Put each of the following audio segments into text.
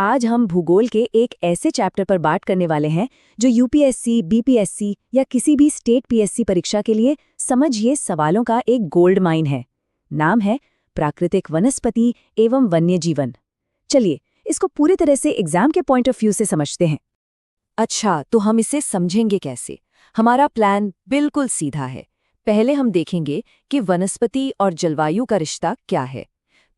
आज हम भूगोल के एक ऐसे चैप्टर पर बात करने वाले हैं जो यूपीएससी, बीपीएससी या किसी भी स्टेट पीएससी परीक्षा के लिए समझिए सवालों का एक गोल्ड माइन है। नाम है प्राकृतिक वनस्पति एवं वन्य जीवन। चलिए इसको पूरी तरह से एग्जाम के पॉइंट ऑफ व्यू से समझते हैं। अच्छा, तो हम इसे समझेंगे कैसे? हमारा प्लान बिल्कुल सीधा है। पहले हम देखेंगे कि वनस्पति और जलवायु का रिश्ता क्या है।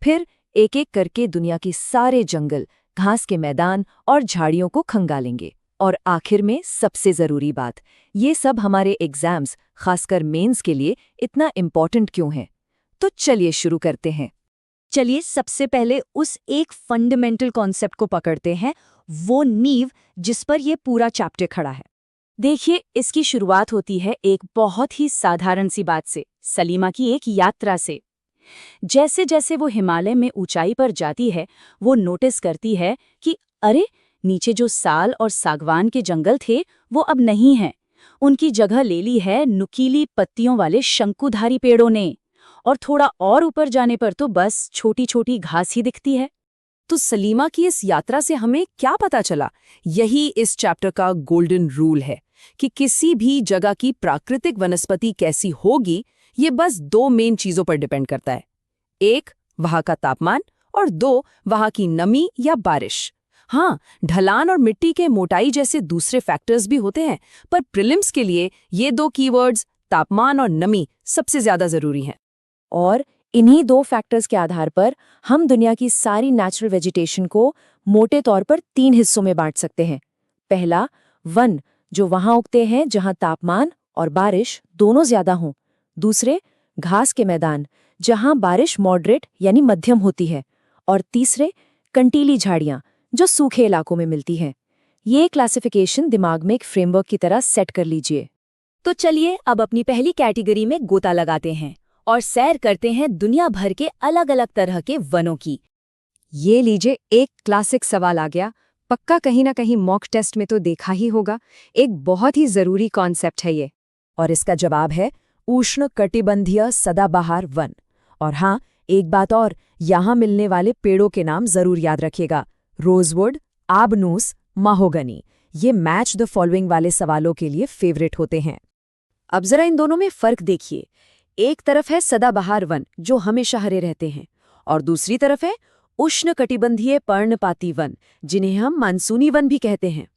फिर एक एक करके दुनिया के सारे जंगल, घास के मैदान और झाड़ियों को खंगालेंगे। और आखिर में सबसे ज़रूरी बात, ये सब हमारे एग्जाम्स, खासकर मेंस के लिए इतना इम्पॉर्टेंट क्यों है। तो चलिए शुरू करते हैं। चलिए सबसे पहले उस एक फंडामेंटल कॉन्सेप्ट को पकड़ते हैं, वो नींव जिस पर ये पूरा चैप्टर खड़ा है। देखिए, इसकी शुरुआत होती है एक बहुत ही साधारण सी बात से, सलीमा की एक यात्रा से। जैसे जैसे वो हिमालय में ऊंचाई पर जाती है, वो नोटिस करती है कि अरे, नीचे जो साल और सागवान के जंगल थे वो अब नहीं हैं। उनकी जगह ले ली है नुकीली पत्तियों वाले शंकुधारी पेड़ों ने। और थोड़ा और ऊपर जाने पर तो बस छोटी छोटी घास ही दिखती है। तो सलीमा की इस यात्रा से हमें क्या पता चला? यही इस चैप्टर का गोल्डन रूल है कि किसी भी जगह की प्राकृतिक वनस्पति कैसी होगी, ये बस दो मेन चीजों पर डिपेंड करता है। एक, वहां का तापमान, और दो, वहां की नमी या बारिश। हाँ, ढलान और मिट्टी के मोटाई जैसे दूसरे फैक्टर्स भी होते हैं, पर प्रीलिम्स के लिए ये दो कीवर्ड्स, तापमान और नमी, सबसे ज्यादा जरूरी हैं। और इन्हीं दो फैक्टर्स के आधार पर हम दुनिया की सारी नेचुरल वेजिटेशन को मोटे तौर पर 3 हिस्सों में बांट सकते हैं। पहला, वन, जो वहां उगते हैं जहां तापमान और बारिश दोनों ज्यादा हों। दूसरे, घास के मैदान, जहां बारिश मॉडरेट यानी मध्यम होती है। और तीसरे, कंटीली झाड़ियां, जो सूखे इलाकों में मिलती हैं। ये क्लासिफिकेशन दिमाग में एक फ्रेमवर्क की तरह सेट कर लीजिए। तो चलिए अब अपनी पहली कैटेगरी में गोता लगाते हैं और सैर करते हैं दुनिया भर के अलग अलग तरह के वनों की। ये लीजिए, एक क्लासिक सवाल आ गया, पक्का कहीं ना कहीं मॉक टेस्ट में तो देखा ही होगा। एक बहुत ही जरूरी कॉन्सेप्ट है ये, और इसका जवाब है उष्णकटिबंधीय सदाबहार वन। और हाँ, एक बात और, यहाँ मिलने वाले पेड़ों के नाम जरूर याद रखिएगा। रोजवुड, आबनूस, माहोगनी। ये मैच द फॉलोइंग वाले सवालों के लिए फेवरेट होते हैं। अब जरा इन दोनों में फर्क देखिए। एक तरफ है सदाबहार वन जो हमेशा हरे रहते हैं, और दूसरी तरफ है उष्णकटिबंधीय पर्णपाती वन, जिन्हें हम मानसूनी वन भी कहते हैं।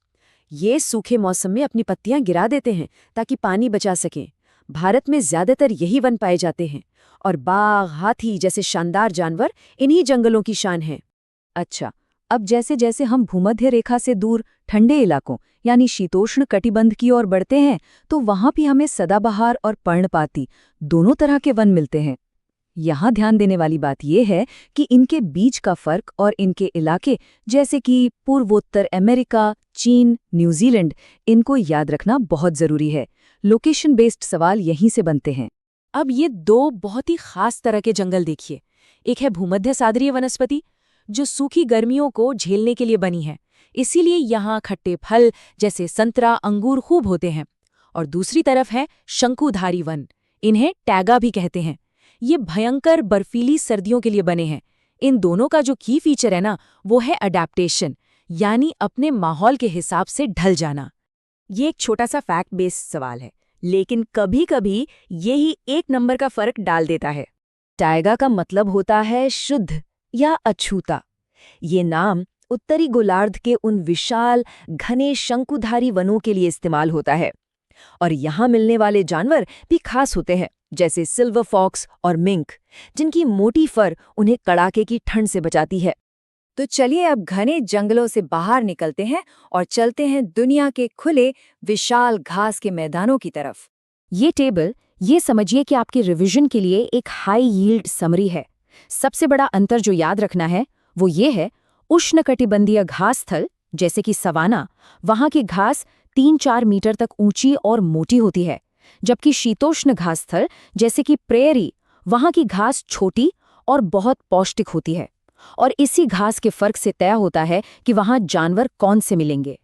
ये सूखे मौसम में अपनी पत्तियां गिरा देते हैं ताकि पानी बचा सकें। भारत में ज्यादातर यही वन पाए जाते हैं, और बाघ, हाथी जैसे शानदार जानवर इन्हीं जंगलों की शान हैं। अच्छा, अब जैसे जैसे हम भूमध्य रेखा से दूर ठंडे इलाकों यानी शीतोष्ण कटिबंध की ओर बढ़ते हैं, तो वहां भी हमें सदाबहार और पर्णपाती दोनों तरह के वन मिलते हैं। यहाँ ध्यान देने वाली बात यह है कि इनके बीच का फर्क और इनके इलाके जैसे कि पूर्वोत्तर अमेरिका, चीन, न्यूजीलैंड, इनको याद रखना बहुत जरूरी है। लोकेशन बेस्ड सवाल यहीं से बनते हैं। अब ये दो बहुत ही खास तरह के जंगल देखिए। एक है भूमध्य सागरीय वनस्पति, जो सूखी गर्मियों को झेलने के लिए बनी है, इसीलिए यहाँ खट्टे फल जैसे संतरा, अंगूर खूब होते हैं। और दूसरी तरफ है शंकुधारी वन, इन्हें टैगा भी कहते हैं। ये भयंकर बर्फीली सर्दियों के लिए बने हैं। इन दोनों का जो की फीचर है ना, वो है अडैप्टेशन, यानी अपने माहौल के हिसाब से ढल जाना। ये एक छोटा सा फैक्ट बेस्ड सवाल है, लेकिन कभी कभी यही एक नंबर का फर्क डाल देता है। टैगा का मतलब होता है शुद्ध या अछूता। ये नाम उत्तरी गोलार्ध के उन विशाल घने शंकुधारी वनों के लिए इस्तेमाल होता है। और यहाँ मिलने वाले जानवर भी खास होते हैं, जैसे सिल्वर फॉक्स और मिंक, जिनकी मोटी फर उन्हें कड़ाके की ठंड से बचाती है। तो चलिए अब घने जंगलों से बाहर निकलते हैं और चलते हैं दुनिया के खुले विशाल घास के मैदानों की तरफ। ये टेबल, ये समझिए कि आपके रिवीजन के लिए एक हाई यील्ड समरी है। सबसे बड़ा अंतर जो याद रखना है वो ये है, उष्णकटिबंधीय घास स्थल जैसे कि सवाना, वहां की घास 3-4 मीटर तक ऊंची और मोटी होती है, जबकि शीतोष्ण घास स्थल जैसे कि प्रेयरी, वहां की घास छोटी और बहुत पौष्टिक होती है। और इसी घास के फर्क से तय होता है कि वहां जानवर कौन से मिलेंगे।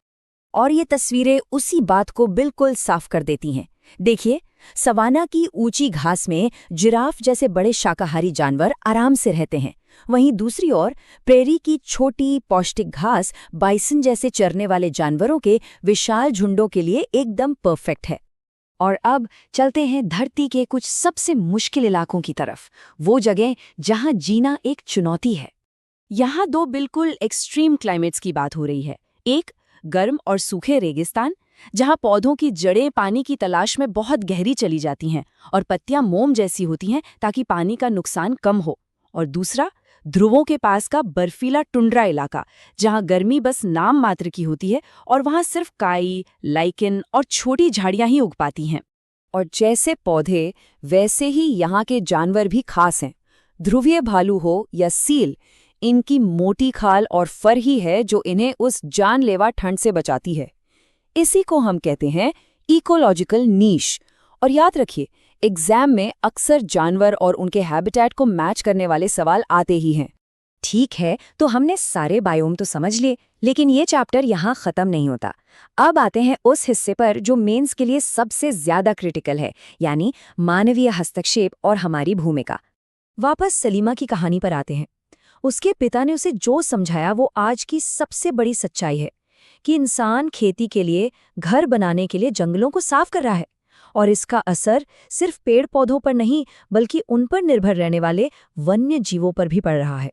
और ये तस्वीरें उसी बात को बिल्कुल साफ कर देती हैं। देखिए, सवाना की ऊंची घास में जिराफ जैसे बड़े शाकाहारी जानवर आराम से रहते हैं। वहीं दूसरी ओर प्रेरी की छोटी पौष्टिक घास बाइसन जैसे चरने वाले जानवरों के विशाल झुंडों के लिए एकदम परफेक्ट है। और अब चलते हैं धरती के कुछ सबसे मुश्किल इलाकों की तरफ, वो जगह जहां जीना एक चुनौती है। यहाँ दो बिल्कुल एक्सट्रीम क्लाइमेट्स की बात हो रही है। एक गर्म और सूखे रेगिस्तान, जहाँ पौधों की जड़ें पानी की तलाश में बहुत गहरी चली जाती हैं और पत्तियां मोम जैसी होती हैं ताकि पानी का नुकसान कम हो। और दूसरा ध्रुवों के पास का बर्फीला टुंड्रा इलाका, जहाँ गर्मी बस नाम मात्र की होती है और वहाँ सिर्फ काई, लाइकेन और छोटी झाड़ियाँ ही उग पाती हैं। और जैसे पौधे वैसे ही यहाँ के जानवर भी खास हैं। ध्रुवीय भालू हो या सील, इनकी मोटी खाल और फर ही है जो इन्हें उस जानलेवा ठंड से बचाती है। इसी को हम कहते हैं इकोलॉजिकल नीश। और याद रखिए, एग्जाम में अक्सर जानवर और उनके हैबिटेट को मैच करने वाले सवाल आते ही हैं। ठीक है, तो हमने सारे बायोम तो समझ लिए, लेकिन ये चैप्टर यहाँ खत्म नहीं होता। अब आते हैं उस हिस्से पर जो मेंस के लिए सबसे ज्यादा क्रिटिकल है, यानी मानवीय हस्तक्षेप और हमारी भूमिका। वापस सलीमा की कहानी पर आते हैं। उसके पिता ने उसे जो समझाया वो आज की सबसे बड़ी सच्चाई है कि इंसान खेती के लिए, घर बनाने के लिए जंगलों को साफ कर रहा है, और इसका असर सिर्फ पेड़ पौधों पर नहीं बल्कि उन पर निर्भर रहने वाले वन्य जीवों पर भी पड़ रहा है।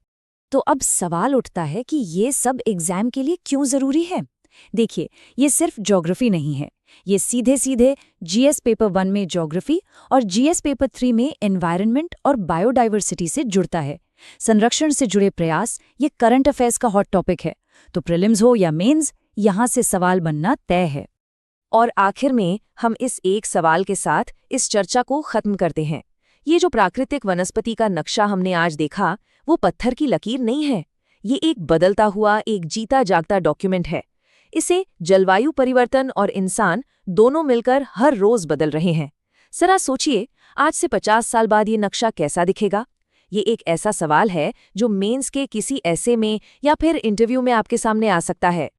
तो अब सवाल उठता है कि ये सब एग्जाम के लिए क्यों जरूरी है। देखिए, ये सिर्फ ज्योग्राफी नहीं है, ये सीधे सीधे जीएस पेपर 1 में ज्योग्राफी और जीएस पेपर 3 में एनवायरनमेंट और बायोडाइवर्सिटी से जुड़ता है। संरक्षण से जुड़े प्रयास ये करंट अफेयर्स का हॉट टॉपिक है। तो प्रीलिम्स हो या मेंस, यहाँ से सवाल बनना तय है। और आखिर में हम इस एक सवाल के साथ इस चर्चा को खत्म करते हैं। ये जो प्राकृतिक वनस्पति का नक्शा हमने आज देखा, वो पत्थर की लकीर नहीं है। ये एक बदलता हुआ, एक जीता जागता डॉक्यूमेंट है। इसे जलवायु परिवर्तन और इंसान दोनों मिलकर हर रोज बदल रहे हैं। जरा सोचिए, आज से 50 साल बाद ये नक्शा कैसा दिखेगा? ये एक ऐसा सवाल है जो मेंस के किसी ऐसे में या फिर इंटरव्यू में आपके सामने आ सकता है।